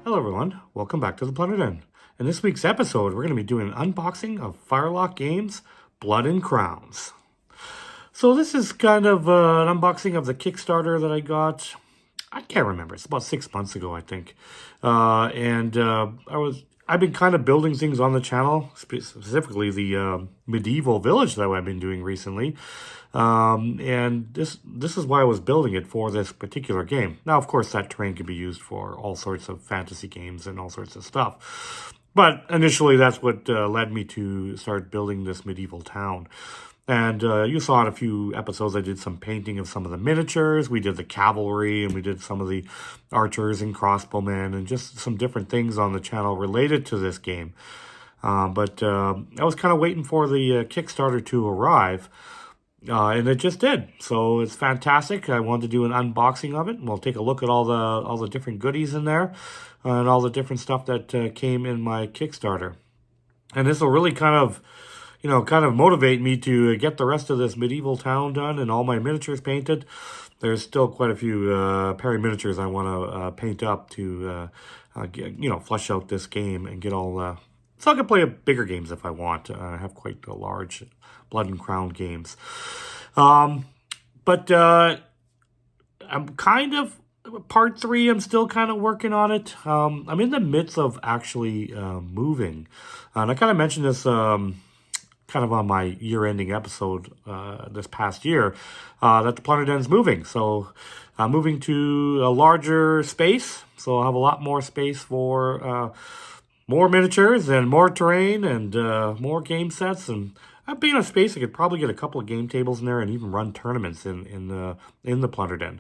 Hello everyone, welcome back to the Plunder Den. In this week's episode, we're going to be doing an unboxing of FirelockGames Blood&Crowns. So this is kind of an unboxing of the Kickstarter that I got. I can't remember, it's about 6 months ago, I think. I've been kind of building things on the channel, specifically the medieval village that I've been doing recently. And this is why I was building it for this particular game. Now, of course, that terrain can be used for all sorts of fantasy games and all sorts of stuff. But initially, that's what led me to start building this medieval town. And you saw in a few episodes, I did some painting of some of the miniatures. We did the cavalry, and we did some of the archers and crossbowmen, and just some different things on the channel related to this game. But I was kind of waiting for the Kickstarter to arrive, and it just did. So it's fantastic. I wanted to do an unboxing of it, and we'll take a look at all the different goodies in there, and all the different stuff that came in my Kickstarter. And this will really kind of motivate me to get the rest of this medieval town done and all my miniatures painted. There's still quite a few Perry miniatures I want to paint up to, flesh out this game and get all... so I can play bigger games if I want. I have quite a large Blood&Crown games. I'm kind of... Part 3, I'm still kind of working on it. I'm in the midst of actually moving. And I kind of mentioned this... kind of on my year-ending episode this past year, that the Plunder Den's moving. So I'm moving to a larger space, so I'll have a lot more space for more miniatures and more terrain and more game sets. And I'd be in a space I could probably get a couple of game tables in there and even run tournaments in the Plunder Den.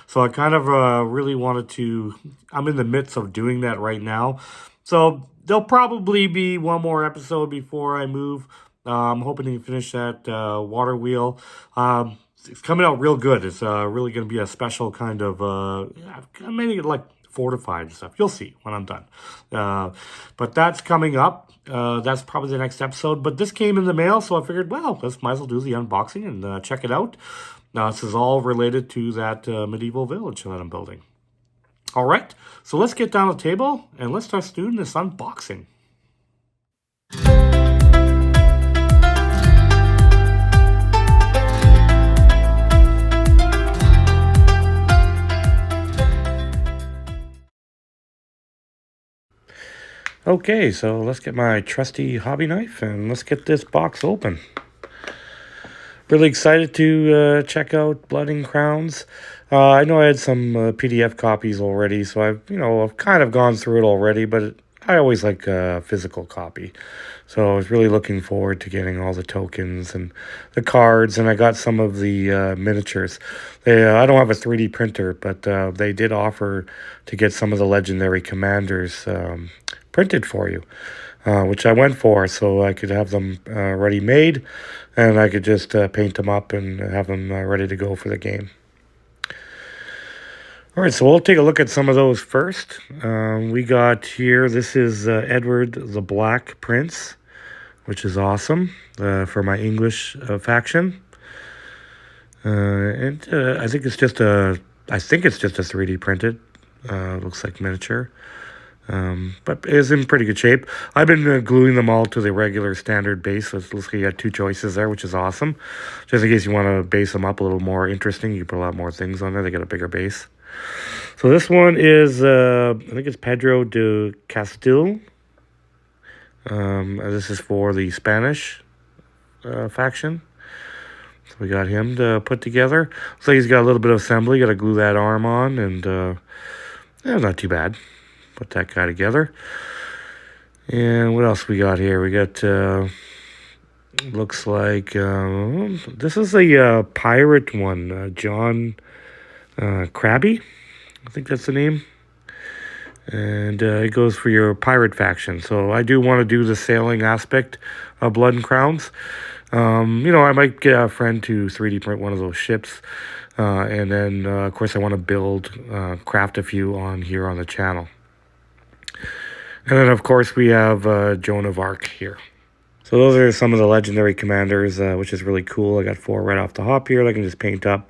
So I kind of really wanted to... I'm in the midst of doing that right now. So there'll probably be one more episode before I move. I'm hoping to finish that water wheel. It's coming out real good. It's really going to be a special kind of, maybe like fortified and stuff. You'll see when I'm done. But that's coming up. That's probably the next episode. But this came in the mail, so I figured, well, might as well do the unboxing and check it out. Now, this is all related to that medieval village that I'm building. All right, so let's get down to the table and let's start doing this unboxing. Okay, so let's get my trusty hobby knife and let's get this box open. Really excited to check out Blood&Crowns. I know I had some PDF copies already, so I've kind of gone through it already, but I always like a physical copy. So I was really looking forward to getting all the tokens and the cards, and I got some of the miniatures. I don't have a 3D printer, but they did offer to get some of the legendary commanders printed for you, which I went for, so I could have them ready-made, and I could just paint them up and have them ready to go for the game. All right, so we'll take a look at some of those first. We got here, this is Edward the Black Prince, which is awesome, for my English faction. And I think it's just a 3D printed, looks like miniature. But it is in pretty good shape. I've been gluing them all to the regular standard base, so it looks like you got 2 choices there, which is awesome. Just in case you want to base them up a little more interesting, you can put a lot more things on there. They got a bigger base. So this one is, I think it's Pedro de Castile. This is for the Spanish faction. So we got him to put together. So he's got a little bit of assembly. Got to glue that arm on, and not too bad. Put that guy together. And what else we got here? We got, looks like, this is a pirate one, John Krabby. I think that's the name. And it goes for your pirate faction. So I do want to do the sailing aspect of Blood&Crowns. I might get a friend to 3D print one of those ships. And then, of course, I want to craft a few on here on the channel. And then, of course, we have Jonah Arc here. So those are some of the legendary commanders, which is really cool. I got 4 right off the hop here that I can just paint up.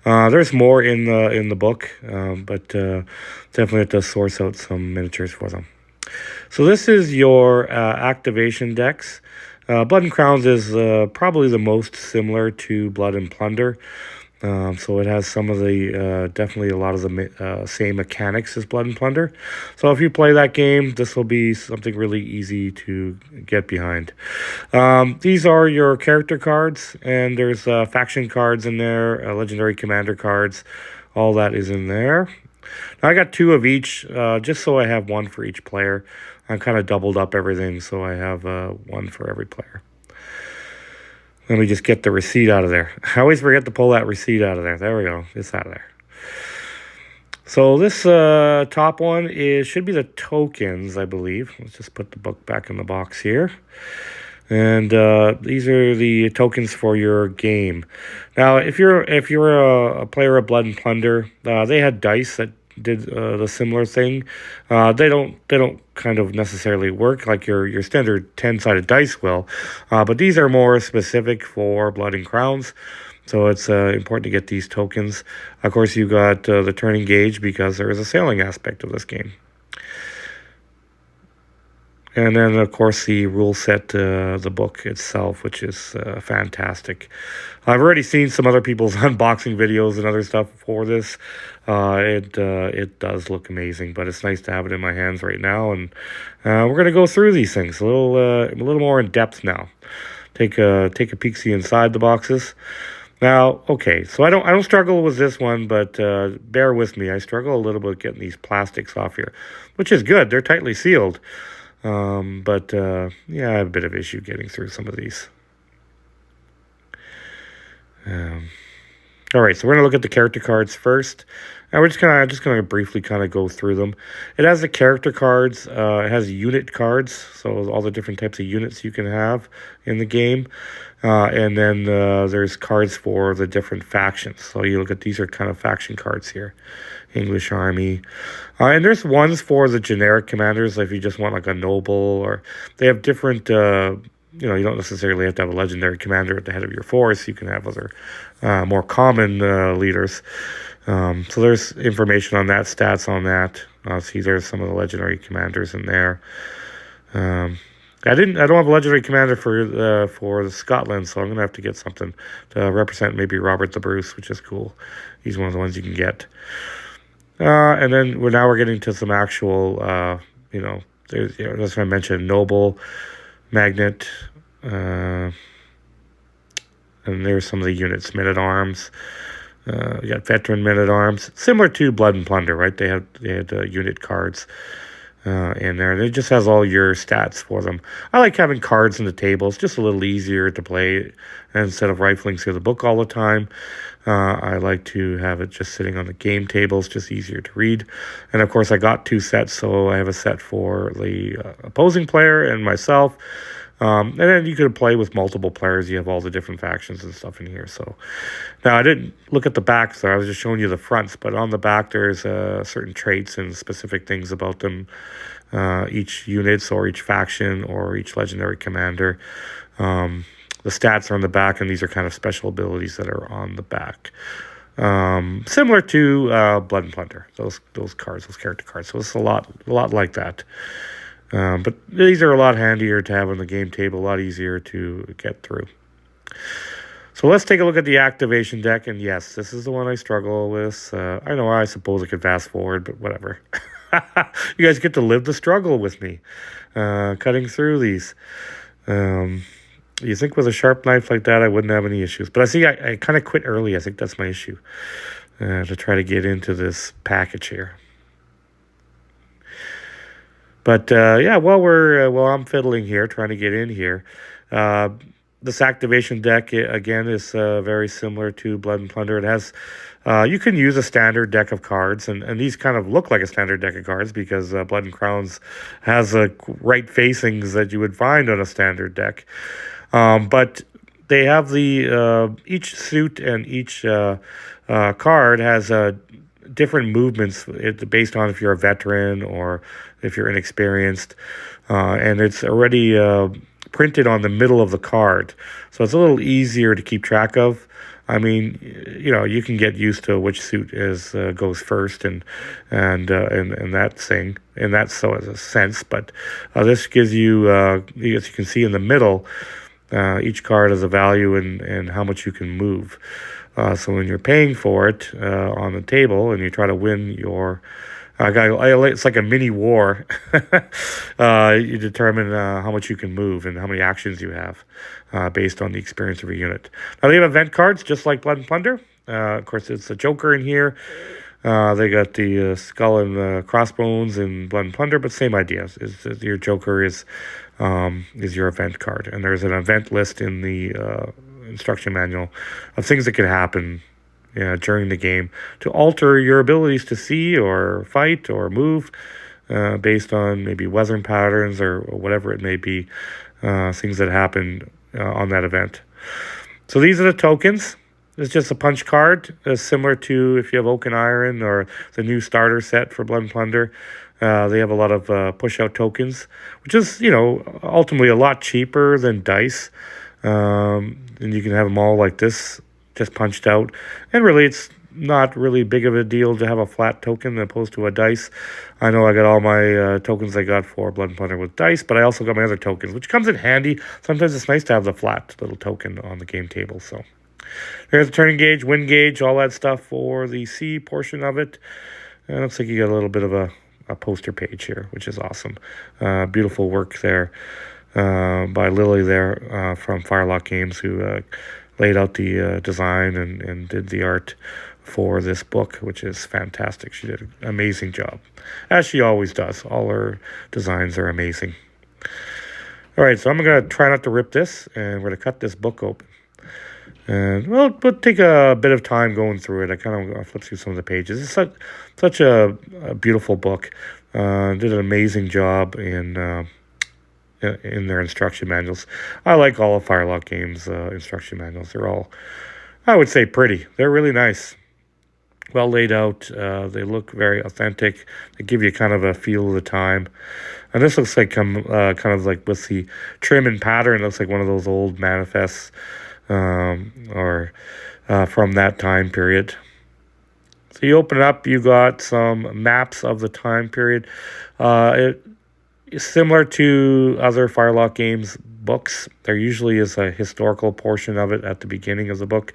There's more in the book, but definitely have to source out some miniatures for them. So this is your activation decks. Blood and Crowns is probably the most similar to Blood and Plunder. So it has some of the, definitely a lot of the same mechanics as Blood and Plunder. So if you play that game, this will be something really easy to get behind. These are your character cards, and there's faction cards in there, legendary commander cards. All that is in there. Now I got 2 of each, just so I have 1 for each player. I kind of doubled up everything, so I have 1 for every player. Let me just get the receipt out of there. I always forget to pull that receipt out of there. There we go. It's out of there. So this top one should be the tokens, I believe. Let's just put the book back in the box here. And these are the tokens for your game. Now, if you're a player of Blood and Plunder, they had dice that did the similar thing. They don't kind of necessarily work like your standard 10-sided dice will, but these are more specific for Blood and Crowns. So it's important to get these tokens. Of course, you got the turning gauge because there is a sailing aspect of this game. And then, of course, the rule set, the book itself, which is fantastic. I've already seen some other people's unboxing videos and other stuff for this. It does look amazing, but it's nice to have it in my hands right now. And we're going to go through these things a little more in depth now. Take a peek-see inside the boxes. Now, okay, so I don't struggle with this one, but bear with me. I struggle a little bit getting these plastics off here, which is good. They're tightly sealed. But yeah, I have a bit of issue getting through some of these. All right, so we're gonna look at the character cards first, and we're just gonna briefly kind of go through them. It has the character cards. It has unit cards, so all the different types of units you can have in the game, and then there's cards for the different factions. So you look at these are kind of faction cards here. English Army. And there's ones for the generic commanders, if you just want like a noble, or they have different, you don't necessarily have to have a legendary commander at the head of your force. You can have other more common leaders. So there's information on that, stats on that. See, there's some of the legendary commanders in there. I don't have a legendary commander for Scotland, so I'm gonna have to get something to represent maybe Robert the Bruce, which is cool. He's one of the ones you can get. And then we're getting to some actual, there's, that's what I mentioned, noble, magnet, and there's some of the units, men-at-arms. We got veteran men-at-arms, similar to Blood and Plunder, right? They had unit cards in there, and it just has all your stats for them. I like having cards in the table. It's just a little easier to play instead of rifling through the book all the time. I like to have it just sitting on the game table. It's just easier to read. And of course, I got 2 sets, so I have a set for the opposing player and myself. And then you could play with multiple players. You have all the different factions and stuff in here. So now I didn't look at the back, so I was just showing you the fronts. But on the back, there's certain traits and specific things about them, each units or each faction or each legendary commander. The stats are on the back, and these are kind of special abilities that are on the back. Similar to Blood and Plunder, those cards, those character cards. So it's a lot like that. But these are a lot handier to have on the game table, a lot easier to get through. So let's take a look at the activation deck. And yes, this is the one I struggle with. I know I suppose I could fast forward, but whatever. You guys get to live the struggle with me, cutting through these. You think with a sharp knife like that, I wouldn't have any issues. But I kind of quit early. I think that's my issue, to try to get into this package here. But yeah, while I'm fiddling here, trying to get in here, this activation deck, again, is very similar to Blood and Plunder. It has, you can use a standard deck of cards, and these kind of look like a standard deck of cards because Blood and Crowns has right facings that you would find on a standard deck. But they have the each suit and each card has different movements based on if you're a veteran or if you're inexperienced, and it's already printed on the middle of the card. So it's a little easier to keep track of. I mean, you can get used to which suit goes first, and that thing, and that's so as a sense. But this gives you, as you can see in the middle, each card has a value and how much you can move. So when you're paying for it on the table and you try to win your it's like a mini war. You determine how much you can move and how many actions you have based on the experience of your unit. Now, they have event cards just like Blood and Plunder. Of course, it's a Joker in here. They got the skull and crossbones in Blood and Plunder, but same idea. Your Joker is your event card. And there's an event list in the instruction manual of things that can happen during the game to alter your abilities to see or fight or move based on maybe weather patterns or whatever it may be, things that happen on that event. So these are the tokens. It's just a punch card, similar to if you have Oak and Iron or the new starter set for Blood and Plunder. They have a lot of push-out tokens, which is, ultimately a lot cheaper than dice. And you can have them all like this, just punched out. And really, it's not really big of a deal to have a flat token as opposed to a dice. I know I got all my tokens I got for Blood and Plunder with dice, but I also got my other tokens, which comes in handy. Sometimes it's nice to have the flat little token on the game table. So there's the turning gauge, wind gauge, all that stuff for the C portion of it. And it looks like you got a little bit of a poster page here, which is awesome. Beautiful work there by Lily there from FirelockGames, who laid out the design and did the art for this book, which is fantastic. She did an amazing job, as she always does. All her designs are amazing. All right, so I'm going to try not to rip this, and we're going to cut this book open. And we'll take a bit of time going through it. I kind of flip through some of the pages. It's such a beautiful book. Did an amazing job in their instruction manuals. I like all of FirelockGames instruction manuals. They're all, I would say, pretty. They're really nice. Well laid out. They look very authentic. They give you kind of a feel of the time. And this looks like kind of like with the trim and pattern, it looks like one of those old manifests or from that time period. So you open it up, you got some maps of the time period. It is similar to other FirelockGames books. There usually is a historical portion of it at the beginning of the book.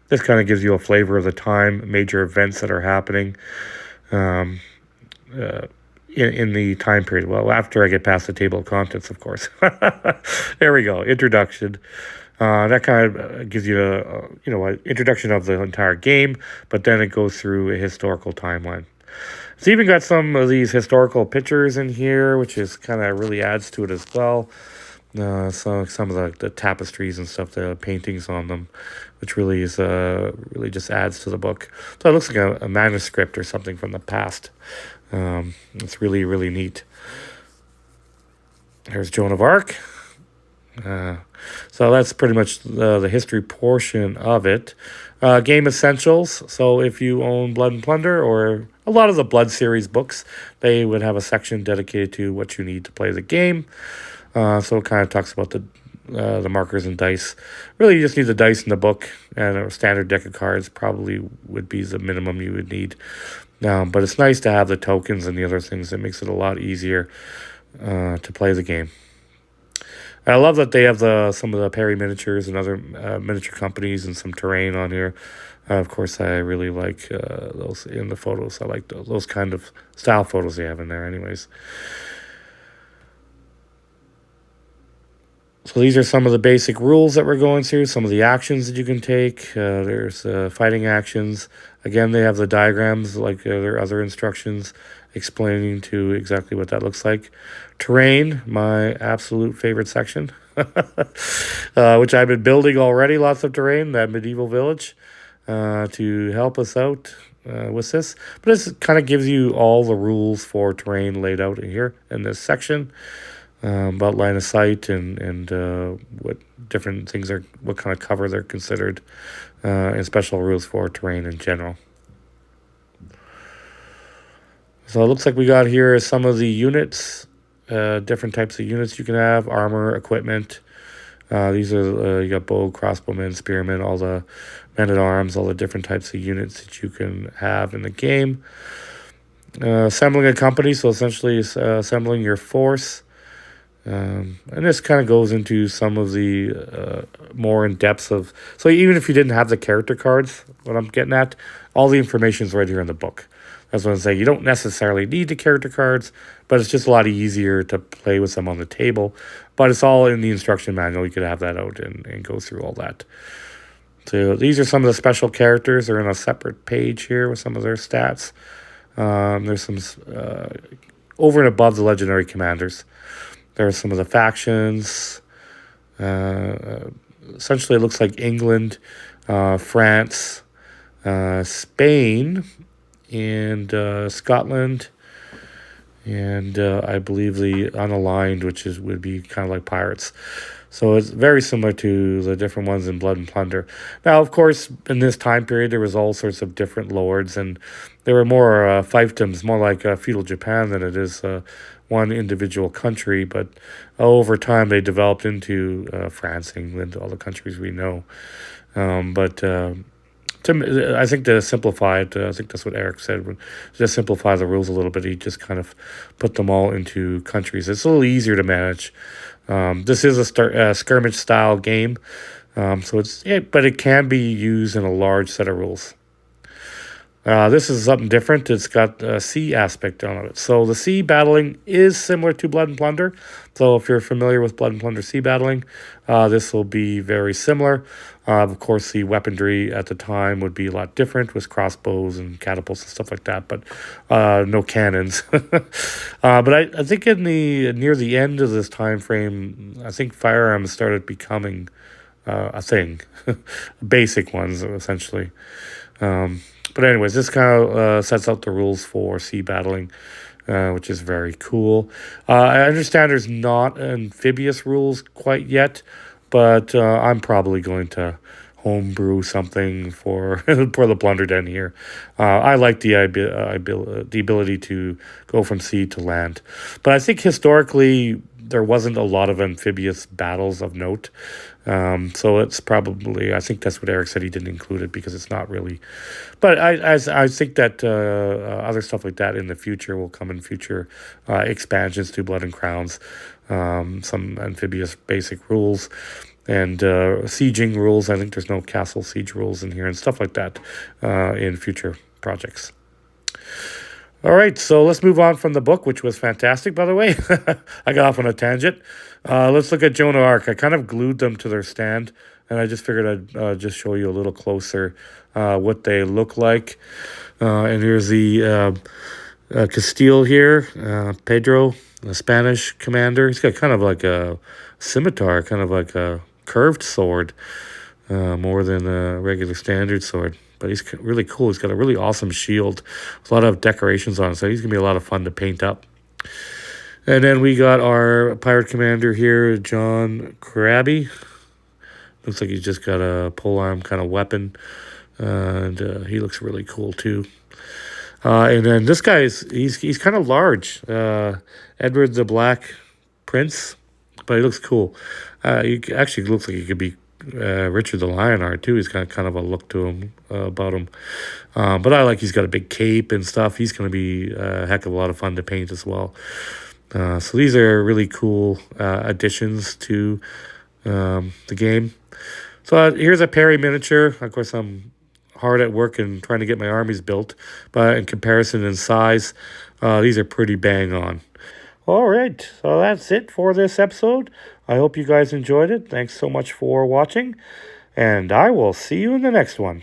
This kind of gives you a flavor of the time, major events that are happening in the time period. Well, after I get past the table of contents, of course. There we go, introduction. That kind of gives you an introduction of the entire game, but then it goes through a historical timeline. It's even got some of these historical pictures in here, which is kind of really adds to it as well. So some of the tapestries and stuff, the paintings on them, which really is really just adds to the book. So it looks like a manuscript or something from the past. It's really, really neat. There's Jonah Arc. So that's pretty much the history portion of it. Game essentials. So if you own Blood and Plunder or a lot of the Blood series books, they would have a section dedicated to what you need to play the game. So it kind of talks about the markers and dice. Really, you just need the dice in the book, and a standard deck of cards probably would be the minimum you would need. But it's nice to have the tokens and the other things. That makes it a lot easier to play the game. I love that they have some of the Perry miniatures and other miniature companies and some terrain on here. Of course, I really like those in the photos. I like those kind of style photos they have in there anyways. So these are some of the basic rules that we're going through, some of the actions that you can take. There's fighting actions. Again, they have the diagrams like their other instructions explaining to exactly what that looks like. Terrain, my absolute favorite section, which I've been building already, lots of terrain, that medieval village, to help us out with this. But this kind of gives you all the rules for terrain laid out in here in this section. About line of sight and what different things are, what kind of cover they're considered, and special rules for terrain in general. So it looks like we got here some of the units different types of units you can have, armor, equipment. These are, you got bow, crossbowmen, spearmen, all the men-at-arms, all the different types of units that you can have in the game. Assembling a company, so essentially assembling your force. And this kind of goes into some of the more in depth of. So even if you didn't have the character cards, what I'm getting at, all the information is right here in the book. That's what I'm saying. You don't necessarily need the character cards, but it's just a lot easier to play with them on the table. But it's all in the instruction manual. You could have that out and go through all that. So these are some of the special characters. They're in a separate page here with some of their stats. There's some over and above the legendary commanders. There are some of the factions. Essentially, it looks like England, France, Spain, and Scotland, and I believe the unaligned, which would be kind of like pirates. So it's very similar to the different ones in Blood and Plunder. Now, of course, in this time period, there was all sorts of different lords, and there were more fiefdoms, more like feudal Japan than it is one individual country. But over time, they developed into France, England, all the countries we know. I think to simplify it, I think that's what Eric said, just simplify the rules a little bit. He just kind of put them all into countries. It's a little easier to manage. This is a skirmish style game, but it can be used in a large set of rules. This is something different. It's got a sea aspect on it. So the sea battling is similar to Blood and Plunder. So if you're familiar with Blood and Plunder sea battling, this will be very similar. Of course, the weaponry at the time would be a lot different with crossbows and catapults and stuff like that, but no cannons. But I think near the end of this time frame, I think firearms started becoming a thing, basic ones essentially. But anyways, this kind of sets out the rules for sea battling, which is very cool. I understand there's not amphibious rules quite yet, but I'm probably going to homebrew something for for the Plunder Den here. I like the ability to go from sea to land. But I think historically there wasn't a lot of amphibious battles of note. So it's probably, I think that's what Eric said, he didn't include it because it's not really. But I think that other stuff like that in the future will come in future expansions to Blood and Crowns. Some amphibious basic rules and sieging rules. I think there's no castle siege rules in here and stuff like that in future projects. All right, so let's move on from the book, which was fantastic, by the way. I got off on a tangent. Let's look at Jonah Arc. I kind of glued them to their stand, and I just figured I'd just show you a little closer what they look like. And here's the Castile here, Pedro, the Spanish commander. He's got kind of like a scimitar, kind of like a curved sword, more than a regular standard sword. But he's really cool. He's got a really awesome shield. There's a lot of decorations on it, so he's going to be a lot of fun to paint up. And then we got our pirate commander here, John Crabby. Looks like he's just got a polearm kind of weapon. And he looks really cool, too. And then this guy, he's kind of large. Edward the Black Prince. But he looks cool. He actually looks like he could be Richard the Lionheart too. He's got kind of a look to him about him, but I like he's got a big cape and stuff. He's going to be a heck of a lot of fun to paint as well. So these are really cool additions to the game. So here's a Perry miniature. Of course, I'm hard at work and trying to get my armies built, but in comparison in size, these are pretty bang on. All right, so that's it for this episode. I hope you guys enjoyed it. Thanks so much for watching, and I will see you in the next one.